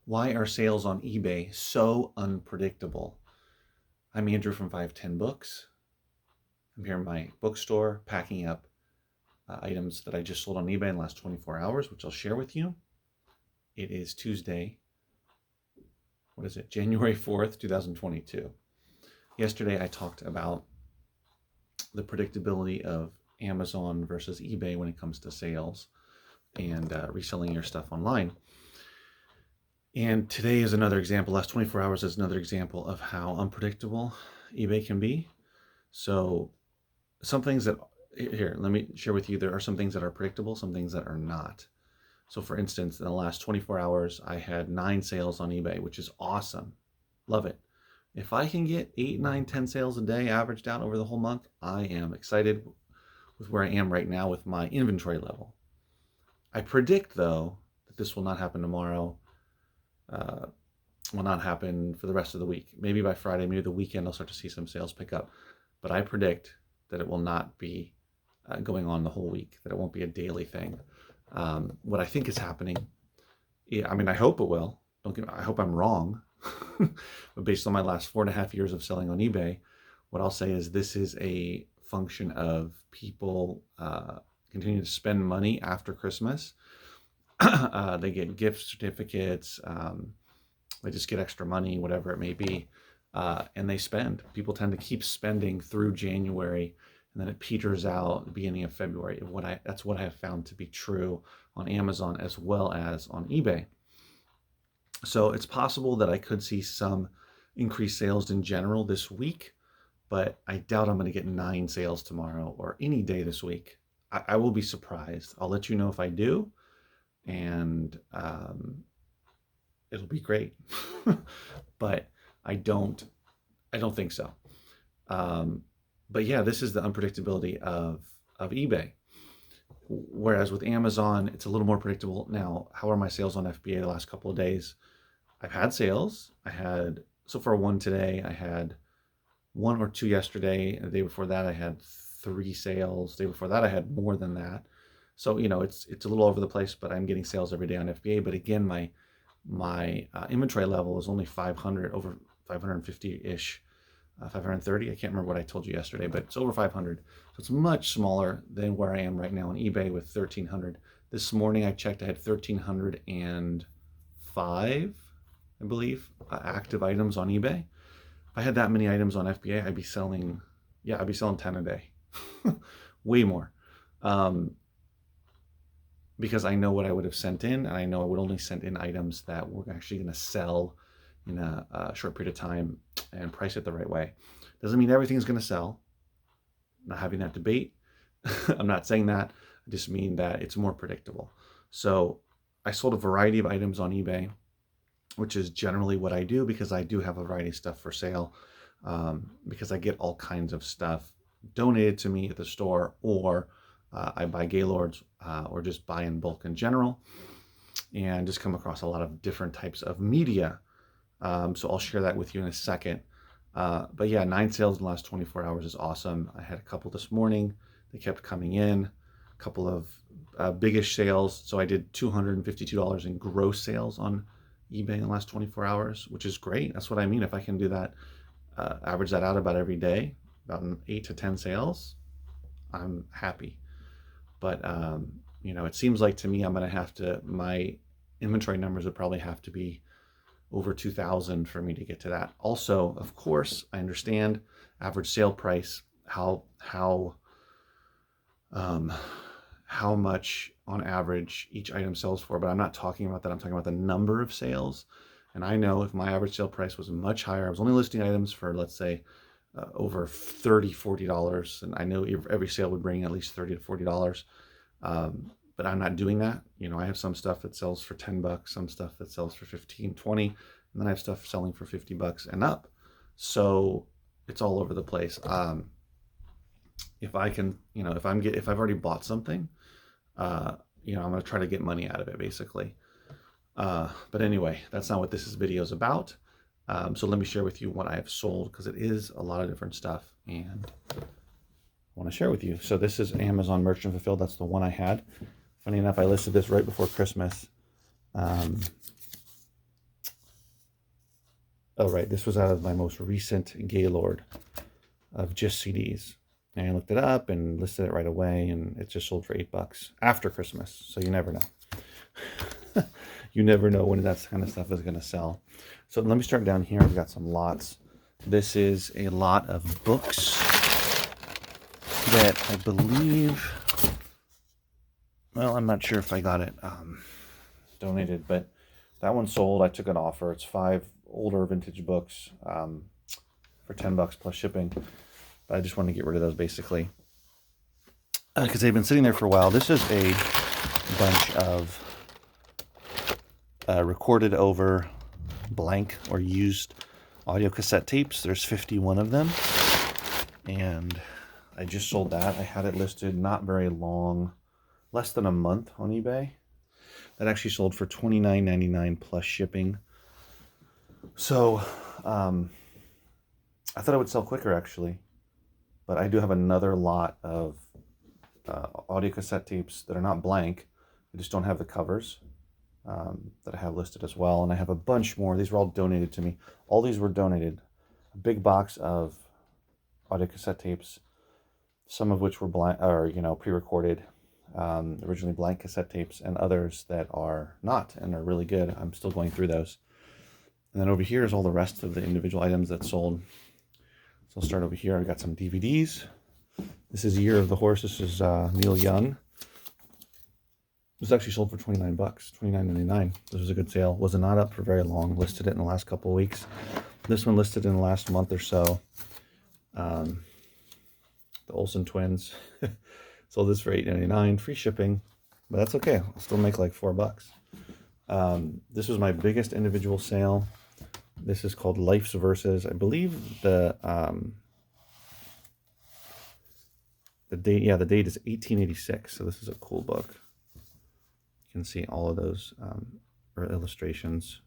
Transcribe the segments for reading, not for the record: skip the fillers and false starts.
Why are sales on eBay so unpredictable? I'm Andrew from 510 Books. I'm here in my bookstore packing up items that I just sold on eBay in the last 24 hours, which I'll share with you. It is Tuesday, January 4th, 2022. Yesterday I talked about the predictability of Amazon versus eBay when it comes to sales and reselling your stuff online. And today is another example. Last 24 hours is another example of how unpredictable eBay can be. So some things that, here, let me share with you, there are some things that are predictable, some things that are not. So for instance, in the last 24 hours, I had 9 sales on eBay, which is awesome. Love it. If I can get 8, 9, 10 sales a day averaged out over the whole month, I am excited with where I am right now with my inventory level. I predict, though, that this will not happen tomorrow, will not happen for the rest of the week. Maybe by Friday, maybe the weekend, I'll start to see some sales pick up. But I predict that it will not be going on the whole week, that it won't be a daily thing. What I think is happening, I hope it will. I hope I'm wrong. But based on my last 4.5 years of selling on eBay, what I'll say is this is a function of people continuing to spend money after Christmas. They get gift certificates, they just get extra money, whatever it may be, and they spend. People tend to keep spending through January, and then it peters out at the beginning of February. That's what I have found to be true on Amazon as well as on eBay. So it's possible that I could see some increased sales in general this week, but I doubt I'm going to get 9 sales tomorrow or any day this week. I will be surprised. I'll let you know if I do, and it'll be great. But I don't think so. But yeah, this is the unpredictability of eBay. Whereas with Amazon, it's a little more predictable. Now, how are my sales on FBA the last couple of days? I've had sales. So far 1 today. I had 1 or 2 yesterday. The day before that, I had 3 sales. The day before that, I had more than that. So, it's a little over the place, but I'm getting sales every day on FBA. But again, my inventory level is only 500, over 550-ish, 530. I can't remember what I told you yesterday, but it's over 500. So it's much smaller than where I am right now on eBay with 1,300. This morning I checked, I had 1,305, I believe, active items on eBay. If I had that many items on FBA, I'd be selling 10 a day. Way more. Because I know what I would have sent in, and I know I would only send in items that were actually going to sell in a short period of time and price it the right way. Doesn't mean everything's going to sell. I'm not having that debate. I'm not saying that. I just mean that it's more predictable. So I sold a variety of items on eBay, which is generally what I do because I do have a variety of stuff for sale, because I get all kinds of stuff donated to me at the store, or I buy Gaylords, or just buy in bulk in general, and just come across a lot of different types of media. So I'll share that with you in a second. But yeah, 9 sales in the last 24 hours is awesome. I had a couple this morning. They kept coming in. A couple of biggish sales. So I did $252 in gross sales on eBay in the last 24 hours, which is great. That's what I mean. If I can do that, average that out about every day, about 8 to 10 sales, I'm happy. But, it seems like to me, my inventory numbers would probably have to be over 2,000 for me to get to that. Also, of course, I understand average sale price, how much on average each item sells for, but I'm not talking about that. I'm talking about the number of sales. And I know if my average sale price was much higher, I was only listing items for, let's say, over $30, $40, and I know every sale would bring at least $30 to $40. But I'm not doing that. I have some stuff that sells for $10, some stuff that sells for 15, 20, and then I have stuff selling for $50 and up. So it's all over the place. If I can, if I've already bought something, I'm going to try to get money out of it, basically. But anyway, that's not what this video is about. So let me share with you what I have sold, because it is a lot of different stuff, and I want to share with you. So this is Amazon Merchant Fulfilled. That's the one I had. Funny enough, I listed this right before Christmas. Oh, right. This was out of my most recent Gaylord of just CDs. And I looked it up and listed it right away, and it just sold for $8 after Christmas. So you never know. You never know when that kind of stuff is going to sell. So let me start down here. I've got some lots. This is a lot of books that I believe, well, I'm not sure if I got it donated, but that one sold. I took an offer. It's 5 older vintage books for $10 plus shipping. But I just wanted to get rid of those basically because they've been sitting there for a while. This is a bunch of recorded over blank or used audio cassette tapes. There's 51 of them, and I just sold that. I had it listed not very long, less than a month on eBay. That actually sold for $29.99 plus shipping. So I thought it would sell quicker actually, but I do have another lot of audio cassette tapes that are not blank. I just don't have the covers that I have listed as well. And I have a bunch more. These were all donated to me. All these were donated. A big box of audio cassette tapes, some of which were blank or pre-recorded, originally blank cassette tapes, and others that are not and are really good. I'm still going through those. And then over here is all the rest of the individual items that sold. So I'll start over here. I've got some DVDs. This is Year of the Horse. This is Neil Young. This actually sold for $29, $29.99. This was a good sale. Was not up for very long. Listed it in the last couple of weeks. This one listed in the last month or so. The Olsen twins. Sold this for $8.99, free shipping, but that's okay. I'll still make like $4. This was my biggest individual sale. This is called Life's Verses. I believe the date, the date is 1886. So this is a cool book. You can see all of those illustrations,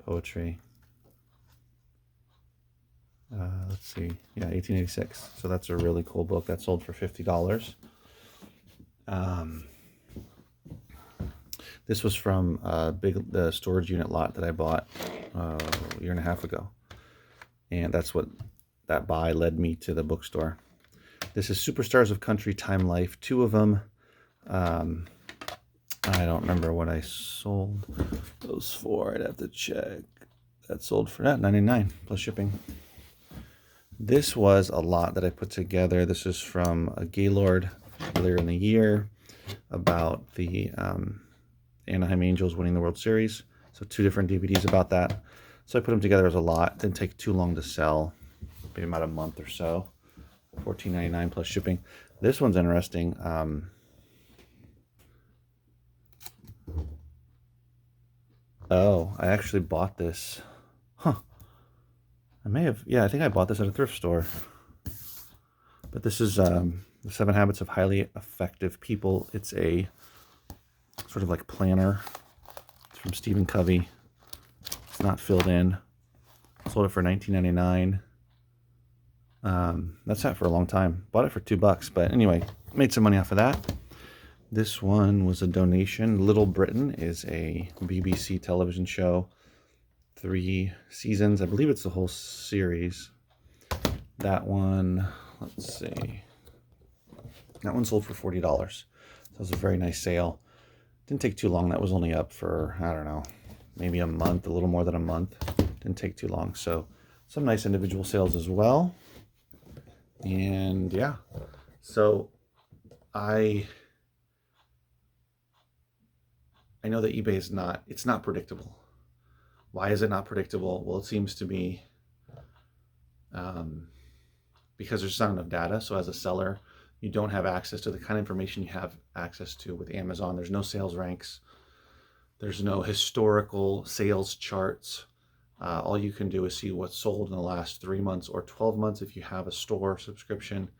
poetry. Let's see, 1886. So that's a really cool book that sold for $50. This was from the storage unit lot that I bought a year and a half ago, and that's what that buy led me to the bookstore. This is Superstars of Country Time Life, 2 of them. I don't remember what I sold those for. I'd have to check. That sold for $99 plus shipping. This was a lot that I put together. This is from a Gaylord earlier in the year about the Anaheim Angels winning the World Series. So 2 different DVDs about that. So I put them together as a lot. Didn't take too long to sell, maybe about a month or so. $14.99 plus shipping. This one's interesting. Oh, I actually bought this. Huh. I may have, I think I bought this at a thrift store. But this is The 7 Habits of Highly Effective People. It's a sort of like planner. It's from Stephen Covey. It's not filled in. Sold it for $19.99. That's sat for a long time. Bought it for $2, but anyway, made some money off of that. This one was a donation. Little Britain is a BBC television show. 3 seasons. I believe it's the whole series. That one, let's see. That one sold for $40. So it was a very nice sale. Didn't take too long. That was only up for, I don't know, maybe a month, a little more than a month. Didn't take too long. So some nice individual sales as well. And yeah, so I know that eBay is it's not predictable. Why is it not predictable? Well, it seems to be because there's not enough data. So as a seller, you don't have access to the kind of information you have access to with Amazon. There's no sales ranks. There's no historical sales charts. All you can do is see what's sold in the last 3 months or 12 months. If you have a store subscription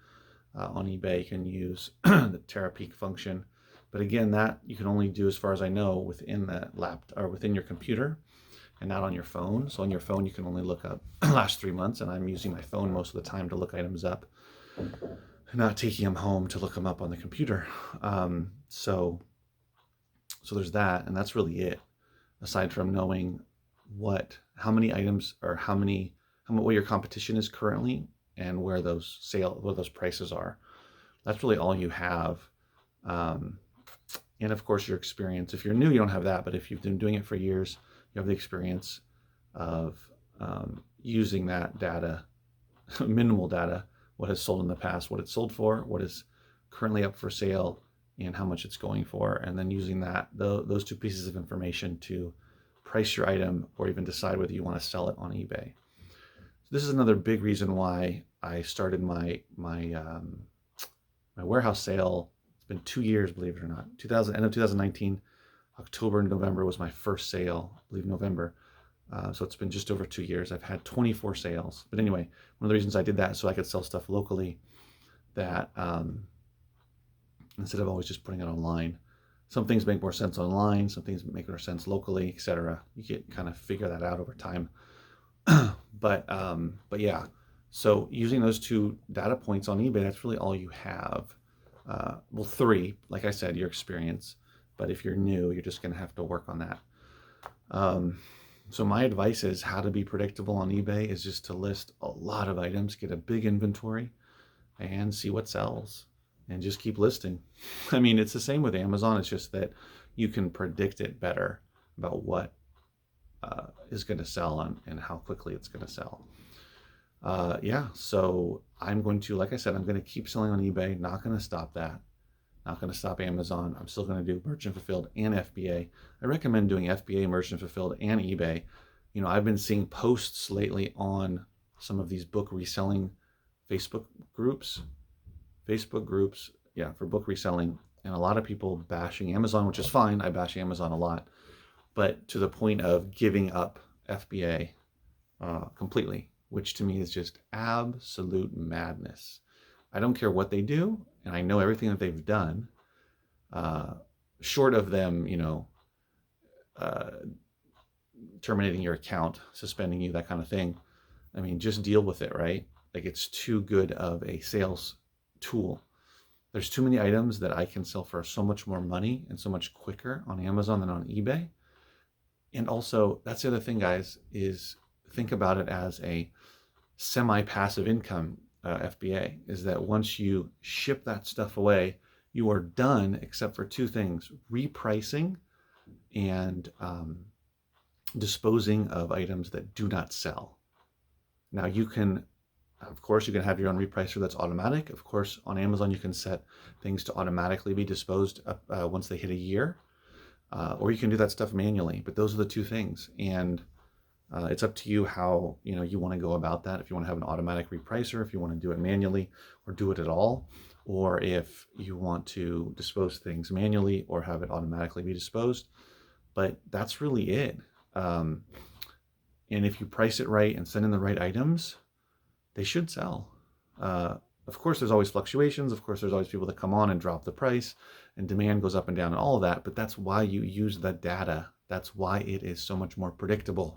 on eBay, you can use the TerraPeak function. But again, that you can only do, as far as I know, within that laptop or within your computer, and not on your phone. So on your phone, you can only look up last 3 months, and I'm using my phone most of the time to look items up, not taking them home to look them up on the computer. So there's that, and that's really it, aside from knowing how many items or what your competition is currently and where those prices are. That's really all you have. And of course your experience. If you're new, you don't have that, but if you've been doing it for years, you have the experience of using that data, minimal data, what has sold in the past, what it's sold for, what is currently up for sale, and how much it's going for, and then using those two pieces of information to price your item or even decide whether you want to sell it on eBay. So this is another big reason why I started my warehouse sale. It's been 2 years, believe it or not. End of 2019, October and November was my first sale, I believe November. So it's been just over 2 years. I've had 24 sales. But anyway, one of the reasons I did that is so I could sell stuff locally that instead of always just putting it online. Some things make more sense online, some things make more sense locally, etc. You can kind of figure that out over time. But yeah, so using those two data points on eBay, that's really all you have. Well, three, like I said, your experience. But if you're new, you're just going to have to work on that. So my advice is how to be predictable on eBay is just to list a lot of items, get a big inventory, and see what sells, and just keep listing. I mean, it's the same with Amazon. It's just that you can predict it better about what is going to sell and how quickly it's going to sell. Yeah, so I'm going to, like I said, I'm going to keep selling on eBay. Not going to stop that. Not going to stop Amazon. I'm still going to do merchant fulfilled and FBA. I recommend doing FBA, merchant fulfilled, and eBay. You know, I've been seeing posts lately on some of these book reselling Facebook groups, yeah, for book reselling, and a lot of people bashing Amazon, which is fine. I bash Amazon a lot, but to the point of giving up FBA completely, which to me is just absolute madness. I don't care what they do, and I know everything that they've done, short of them, you know, terminating your account, suspending you, that kind of thing. I mean, just deal with it, right? Like, it's too good of a sales tool. There's too many items that I can sell for so much more money and so much quicker on Amazon than on eBay. And also, that's the other thing, guys, is think about it as a semi-passive income. FBA is that once you ship that stuff away, you are done except for two things: repricing and disposing of items that do not sell. Now you can, of course, you can have your own repricer that's automatic. Of course, on Amazon, you can set things to automatically be disposed once they hit a year, or you can do that stuff manually. But those are the two things, and it's up to you how you want to go about that. If you want to have an automatic repricer, if you want to do it manually or do it at all, or if you want to dispose things manually or have it automatically be disposed. But that's really it. And if you price it right and send in the right items, they should sell. Of course, there's always fluctuations. Of course, there's always people that come on and drop the price, and demand goes up and down and all of that. But that's why you use the data. That's why it is so much more predictable.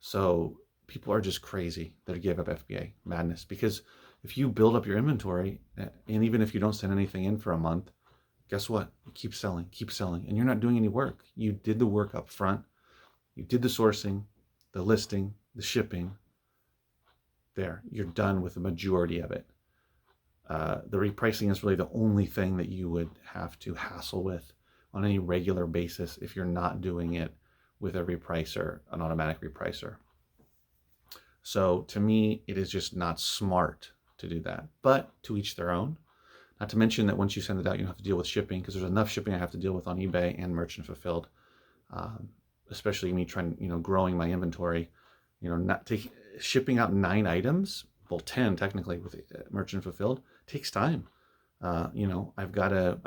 So people are just crazy that give up FBA. Madness. Because if you build up your inventory, and even if you don't send anything in for a month, guess what? You keep selling, and you're not doing any work. You did the work up front. You did the sourcing, the listing, the shipping. There, you're done with the majority of it. The repricing is really the only thing that you would have to hassle with on any regular basis if you're not doing it with a repricer, an automatic repricer. So to me, it is just not smart to do that, but to each their own. Not to mention that once you send it out, you don't have to deal with shipping, because there's enough shipping I have to deal with on eBay and merchant fulfilled, especially me trying, growing my inventory, not shipping out 9 items, well, 10 technically with merchant fulfilled, takes time. I've got to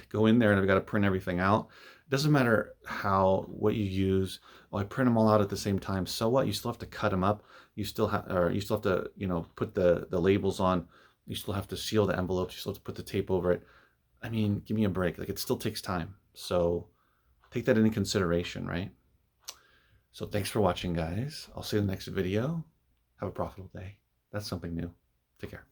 go in there and I've got to print everything out. It doesn't matter what you use. Oh, I print them all out at the same time. So what? You still have to cut them up. You still have to, put the labels on. You still have to seal the envelopes. You still have to put the tape over it. I mean, give me a break. Like, it still takes time. So take that into consideration, right? So thanks for watching, guys. I'll see you in the next video. Have a profitable day. That's something new. Take care.